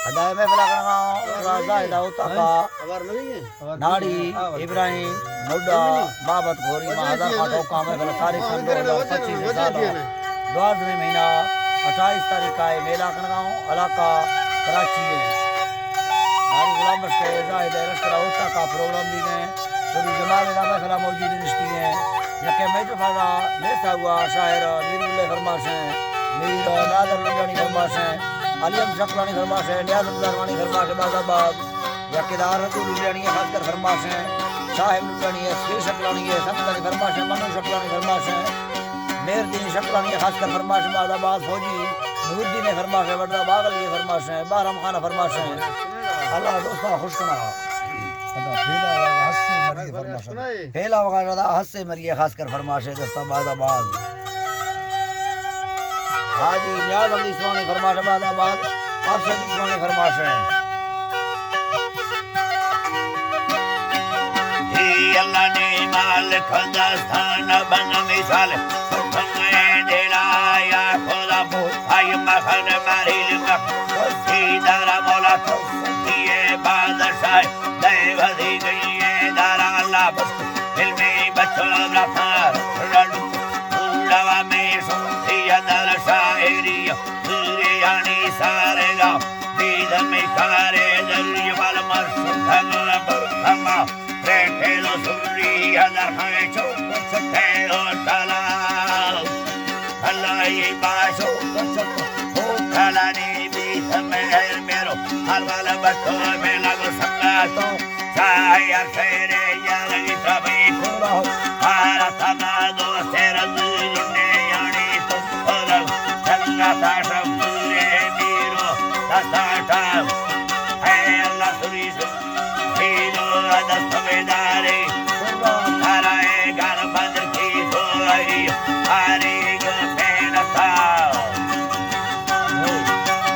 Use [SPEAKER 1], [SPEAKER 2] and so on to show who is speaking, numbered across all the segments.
[SPEAKER 1] हदाय में फला करना राजा हिदाउ ताका नाड़ी इब्राहिम मुड्डा बाबत घोरी महादा खाटो काम है फला तारीख 2025 साल 12 महीना 28 तारीख का है मेला करगांव इलाका कराची में नारी गुलाम बख्श जाहिद रश्ता होता का प्रोग्राम भी है पूरी जमात में फला मौजूद निश्चित है यके में तो फला लेता हुआ शायर मीरुल्लाह फरमाश है मीर नादर लंगानी फरमाश है अलीम शकलानी फरमाश है नियाज रमजानी फरमाश है बाजाबाद यकेदार रसूल लुधियानी खासकर फरमाश है साहिब लुधियानी है श्री शकलानी है संतानी फरमाश है मनु शकलानी फरमाश है मेहरदीन शकलानी खासकर फरमाश है बाजाबाद फौजी नूरुद्दीन फरमाश है वडा बागल ये फरमाश है बारम खाना फरमाश है अल्लाह दोस्ता खुश करा पहला वगैरह हद से मरिए खासकर फरमाश है दोस्ता बाजाबाद हाजी नियाज अली इस्मानी फरमाश बादाबाद अरशद इस्मानी फरमाश है
[SPEAKER 2] हे अल्लाह ने माल खदा स्थान बन मिसाल सुखमय दिलाया खुदा आई मखन मरिल मख सीधा मौला तो ये बादशाह देवदी गई है दारा अल्लाह बस दिल में बचड़ा रखार रडू उड़वा में सुनती अदर शायरी सूर्यानी सारेगा बीद में कारे दरिया वाला मर्सुखन बखमा बैठे लो सूरी अदर है चौक सटे लो तला अल्लाह ये बाशो हो खलानी बीद में है मेरो हर वाला बच्चों में लगो संगातो शायर शेरे यारी कभी खोरो भारत मादो सेरल ने यानी तो खोरो संगा ताशा पूरे मीरो ताशा है अल्लाह सुरी हीरो अदस बेदारे हराए घर बंद की सोई हरे गो फेन था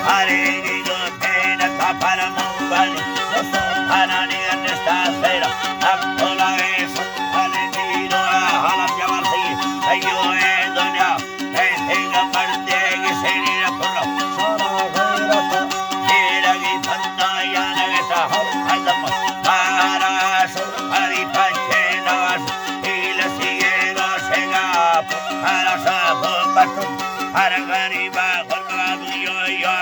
[SPEAKER 2] हरे गो फेन था परमो बनी हराने अन्यस्ता सेरा अब बोलाए हरे नीरो हालत जवाब सही सही है दुनिया ऐसे मर देगी सेरी रखो सारा गैरत तेरी बंदा या नगता हो खत्म मारा सो हरी पंचे नवाज हिल सिए रोशेगा हरा सब बट हर गरीबा गुरबादियो या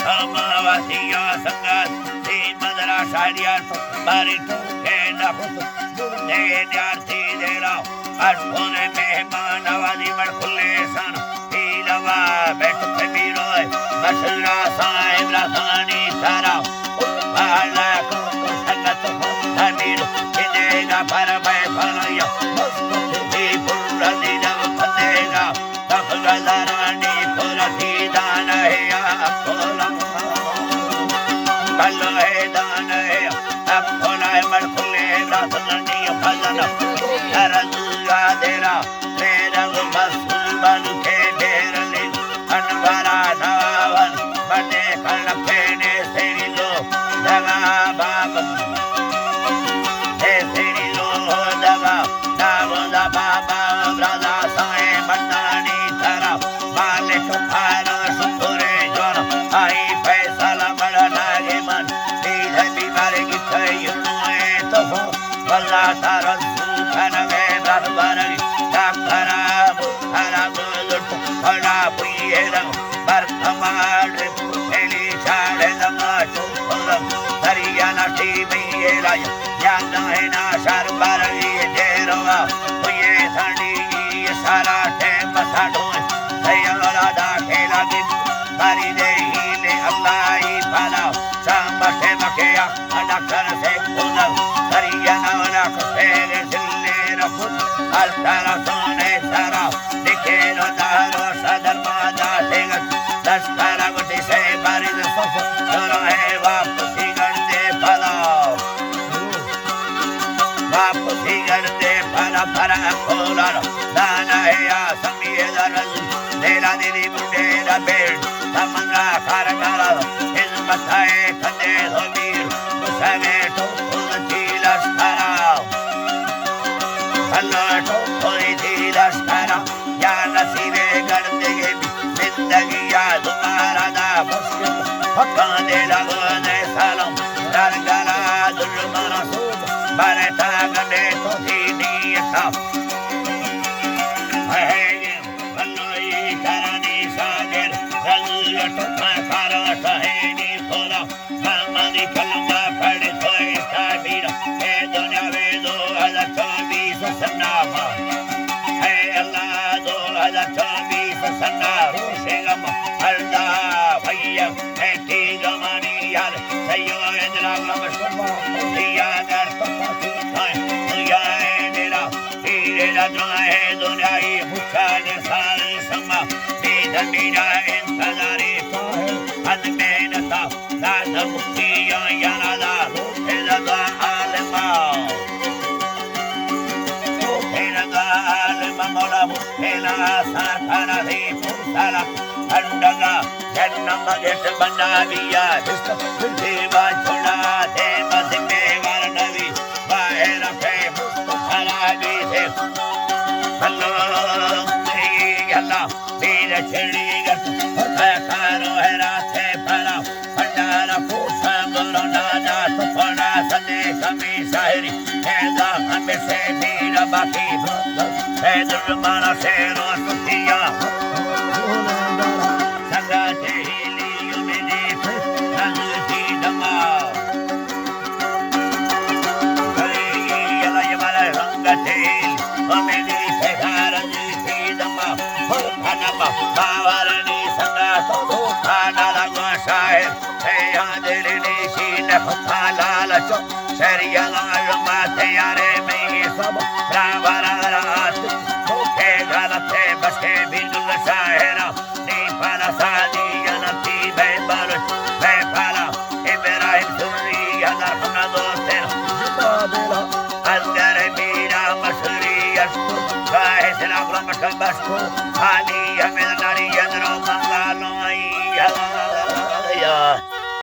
[SPEAKER 2] हम वासिया संगत सी मदरा शायरिया बारी तो के न हो दे यार थी दे रहा अशोने मेहमान आवाजी मर खुले सन हीलवा बैठ पे बीरोय मशरा साहिब रासानी तारा बाला को संगत हो हमीर इनेगा पर मैं फलाया मुस्तफी पूरा दिन फतेगा तफगदारानी पूरा दान है आपकोला कल है दान है आपकोला मर खुले रासानी फजन रज़ुआ देरा मेरा मसूल बन के डेरले अनवरा नावन बने कल फेने तेरी लो दगा बाब तेरी लो दगा दावदा बाबा राजा साए मर्दानी तारा मालिक फारा शुक्रे जोन आई फैसला बड़ा लागे मन सीधे बीमार की थयुए तो वल्ला तारा सुखनगे दरबारी दाखरा बुखरा बुलट बड़ा पुयेरा बरकमार पुली छाड़े दमाचो फरम दरिया नटी बियला याना है ना शरबरी देरवा पुये थंडी सारा टेम साडो सयरा दा खेला दिन बारी दे हिले अल्लाह ही पाला शाम बटे मकेया अडकर से पुनर दरिया ना खेले दिले रफुत अलतारा सोने सारा दिखे नो दारो सदर मादा तेगत दस्तारा गुटी से बारी दे सफ दोनों है वापसी करते फला वापसी करते फला फरा खोला दाना है या समीए दरल देला दीदी मुंडे दा बेड तमंगा खार काला हिजमत है खंदे धोबीर मुसगे तो उनकी लश्करा अल्लाह तो कोई थी लश्करा या नसीबे करते जिंदगी या तुम्हारा दा बस हक्का दे la gode salam dargala durmana sub barata gande tini ta hey valloi tarani sager rajat makara tahini khoda mamani kalma pade toy sabira he dunya vedo ala chabi sanama hey allah do ala chabi sanna roshegam alda bhaiya eti gamani yar sayo endra gamashwa diya dar tay diya endra tire la dunya e muchane sal sama bidamira entadari admenata da muktiya yanada elada alma Mola Muskela Satana de Pursala Andaga Jannama Geshabanaviya Deva Chula Deva Sime Varanavi Bahera Fe Mustala Vise Hello Yalla Vira Chirigat Akaro Hera Te Para Pandara Pusa Golonada Tupana Sade Kami Sahiri Eda Ambese Vira Baki Pedro Mana Sero Sofia Sagate Hilio Medife Nanuti Dama Yala Yamala Rangatel Omedi Pegaraniti Dama Hanama Bavarani Sangato Hanala Masai Sayadini Shina Halala Seriala Matayare Mehi Saba Bravarat Koke Galate Baske Bindul Sahera Nipana Sadi Yanati Bebaru Bepala Ibrahim Suri Yadar Hanadosel Zibadela Algare Mira Masuri Yasku Kahesela Brahmata Basku Ali Yamel